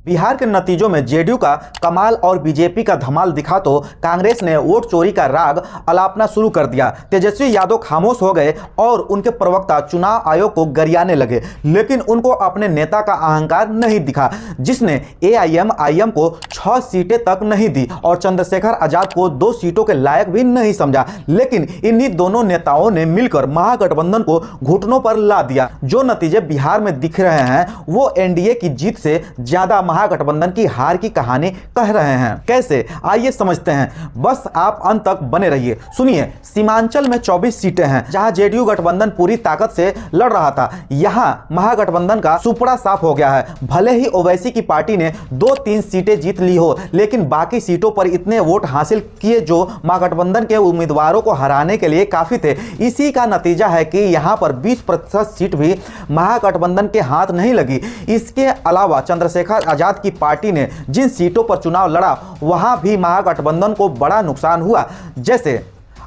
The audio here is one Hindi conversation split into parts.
बिहार के नतीजों में जेडीयू का कमाल और बीजेपी का धमाल दिखा तो कांग्रेस ने वोट चोरी का राग अलापना शुरू कर दिया। तेजस्वी यादव खामोश हो गए और उनके प्रवक्ता चुनाव आयोग को गरियाने लगे, लेकिन उनको अपने नेता का अहंकार नहीं दिखा, जिसने एआईएमआईएम को 6 सीटें तक नहीं दी और चंद्रशेखर आजाद को 2 सीटों के लायक भी नहीं समझा। लेकिन इन्हीं दोनों नेताओं ने मिलकर महागठबंधन को घुटनों पर ला दिया। जो नतीजे बिहार में दिख रहे हैं वो एनडीए की जीत से ज्यादा महागठबंधन की हार की कहानी कह रहे हैं। कैसे, आइए समझते हैं, बस आप अंत तक बने रहिए। सुनिए, सीमांचल में 24 सीटें हैं जहां जेडीयू गठबंधन पूरी ताकत से लड़ रहा था। यहां महागठबंधन का सुपड़ा साफ हो गया है। भले ही ओवैसी की पार्टी ने 2-3 सीटें जीत ली हो, लेकिन बाकी सीटों पर इतने वोट हासिल किए जो महागठबंधन के उम्मीदवारों को हराने के लिए काफी थे। इसी का नतीजा है कि यहां पर 20% सीट भी महागठबंधन के हाथ नहीं लगी। इसके अलावा चंद्रशेखर आजाद की पार्टी ने जिन सीटों पर चुनाव लड़ा वहां भी महागठबंधन को बड़ा नुकसान हुआ। जैसे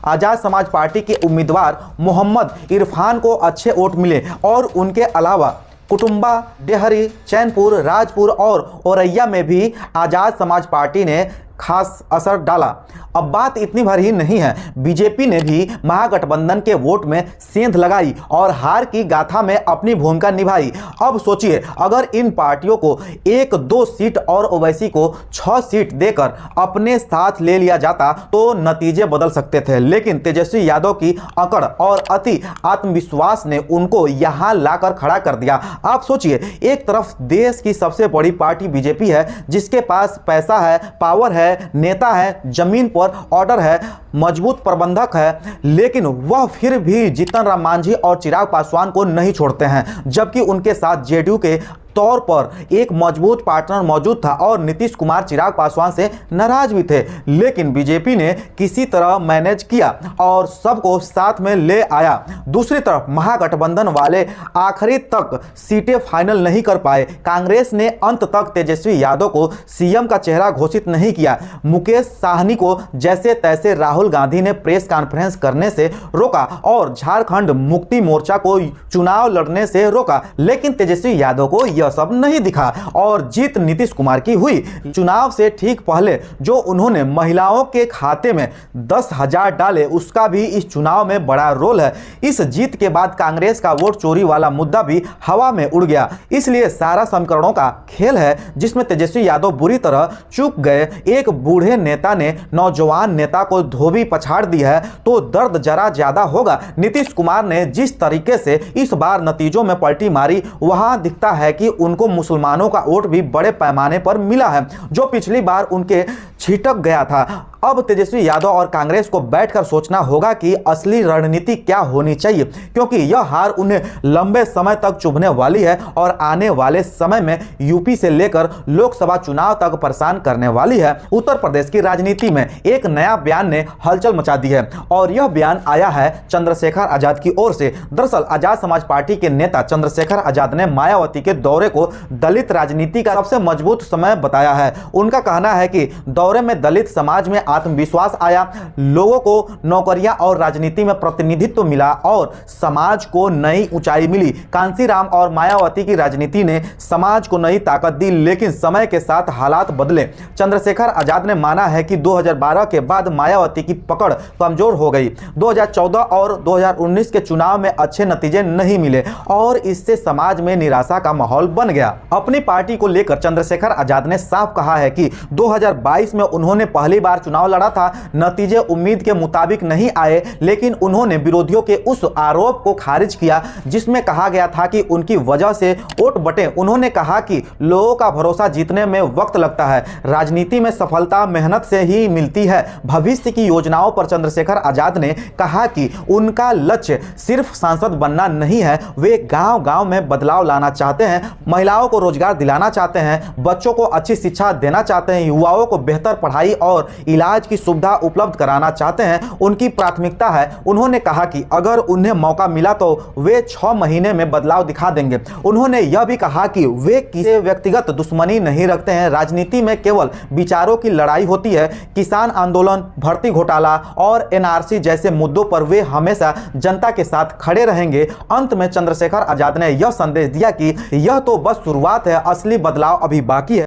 आजाद समाज पार्टी के उम्मीदवार मोहम्मद इरफान को अच्छे वोट मिले और उनके अलावा कुटुंबा, डेहरी, चैनपुर, राजपुर और औरैया में भी आजाद समाज पार्टी ने खास असर डाला। अब बात इतनी भर ही नहीं है, बीजेपी ने भी महागठबंधन के वोट में सेंध लगाई और हार की गाथा में अपनी भूमिका निभाई। अब सोचिए, अगर इन पार्टियों को 1-2 सीट और ओवैसी को 6 सीट देकर अपने साथ ले लिया जाता तो नतीजे बदल सकते थे, लेकिन तेजस्वी यादव की अकड़ और अति आत्मविश्वास ने उनको यहां लाकर खड़ा कर दिया। आप सोचिए, एक तरफ देश की सबसे बड़ी पार्टी बीजेपी है, जिसके पास पैसा है, पावर है, नेता है, जमीन पर ऑर्डर है, मजबूत प्रबंधक है, लेकिन वह फिर भी जीतन राम मांझी और चिराग पासवान को नहीं छोड़ते हैं, जबकि उनके साथ जेडीयू के तौर पर एक मजबूत पार्टनर मौजूद था और नीतीश कुमार चिराग पासवान से नाराज भी थे। लेकिन बीजेपी ने किसी तरह मैनेज किया और सबको साथ में ले आया। दूसरी तरफ महागठबंधन वाले आखिरी तक सीटें फाइनल नहीं कर पाए। कांग्रेस ने अंत तक तेजस्वी यादव को सीएम का चेहरा घोषित नहीं किया। मुकेश साहनी को जैसे तैसे राहुल गांधी ने प्रेस कॉन्फ्रेंस करने से रोका और झारखंड मुक्ति मोर्चा को चुनाव लड़ने से रोका, लेकिन तेजस्वी यादव को यह सब नहीं दिखा और जीत नीतीश कुमार की हुई। चुनाव से ठीक पहले जो उन्होंने महिलाओं के खाते में 10,000 डाले, उसका भी इस चुनाव में बड़ा रोल है। इस जीत के बाद कांग्रेस का वोट चोरी वाला मुद्दा भी हवा में उड़ गया। इसलिए सारा समीकरणों का खेल है जिसमें तेजस्वी यादव बुरी तरह चूक गए। एक बूढ़े नेता ने नौजवान नेता को धोबी पछाड़ दी है तो दर्द जरा ज्यादा होगा। नीतीश कुमार ने जिस तरीके से इस बार नतीजों में पलटी मारी, वहां दिखता है कि उनको मुसलमानों का वोट भी बड़े पैमाने पर मिला है, जो पिछली बार उनके छिटक गया था। अब तेजस्वी यादव और कांग्रेस को बैठकर सोचना होगा कि असली रणनीति क्या होनी चाहिए, क्योंकि यह हार उन्हें लंबे समय तक चुभने वाली है और आने वाले समय में यूपी से लेकर लोकसभा चुनाव तक परेशान करने वाली है। उत्तर प्रदेश की राजनीति में एक नया बयान ने हलचल मचा दी है और यह बयान आया है चंद्रशेखर आजाद की ओर से। दरअसल आजाद समाज पार्टी के नेता चंद्रशेखर आजाद ने मायावती के दौरे को दलित राजनीति का सबसे मजबूत समय बताया है। उनका कहना है कि दौरे में दलित समाज में आत्मविश्वास आया, लोगों को नौकरियां और राजनीति में प्रतिनिधित्व मिला और समाज को नई ऊंचाई मिली। कांसीराम और मायावती की राजनीति ने समाज को नई ताकत दी, लेकिन समय के साथ हालात बदले। चंद्रशेखर आजाद ने माना है कि 2012 के बाद मायावती की पकड़ कमजोर हो गई। 2014 और 2019 के चुनाव में अच्छे नतीजे नहीं मिले और इससे समाज में निराशा का माहौल बन गया। अपनी पार्टी को लेकर चंद्रशेखर आजाद ने साफ कहा है कि 2022 में उन्होंने पहली बार चुनाव लड़ा था, नतीजे उम्मीद के मुताबिक नहीं आए, लेकिन उन्होंने विरोधियों के उस आरोप को खारिज किया जिसमें कहा गया था कि उनकी वजह से वोट बटे। उन्होंने कहा कि लोगों का भरोसा जीतने में वक्त लगता है, राजनीति में सफलता मेहनत से ही मिलती है। भविष्य की योजनाओं पर चंद्रशेखर आजाद ने कहा कि उनका लक्ष्य सिर्फ सांसद बनना नहीं है, वे गांव-गांव में बदलाव लाना चाहते हैं, महिलाओं को रोजगार दिलाना चाहते हैं, बच्चों को अच्छी शिक्षा देना चाहते हैं, युवाओं को बेहतर पढ़ाई और इलाज की सुविधा उपलब्ध कराना चाहते हैं। उनकी प्राथमिकता है। उन्होंने कहा कि अगर उन्हें मौका मिला तो वे 6 महीने में बदलाव दिखा देंगे। उन्होंने यह भी कहा कि वे किसी व्यक्तिगत दुश्मनी नहीं रखते हैं, राजनीति में केवल विचारों की लड़ाई होती है। किसान आंदोलन, भर्ती घोटाला और एनआरसी जैसे मुद्दों पर वे हमेशा जनता के साथ खड़े रहेंगे। अंत में चंद्रशेखर आजाद ने यह संदेश दिया कि यह तो बस शुरुआत है, असली बदलाव अभी बाकी है।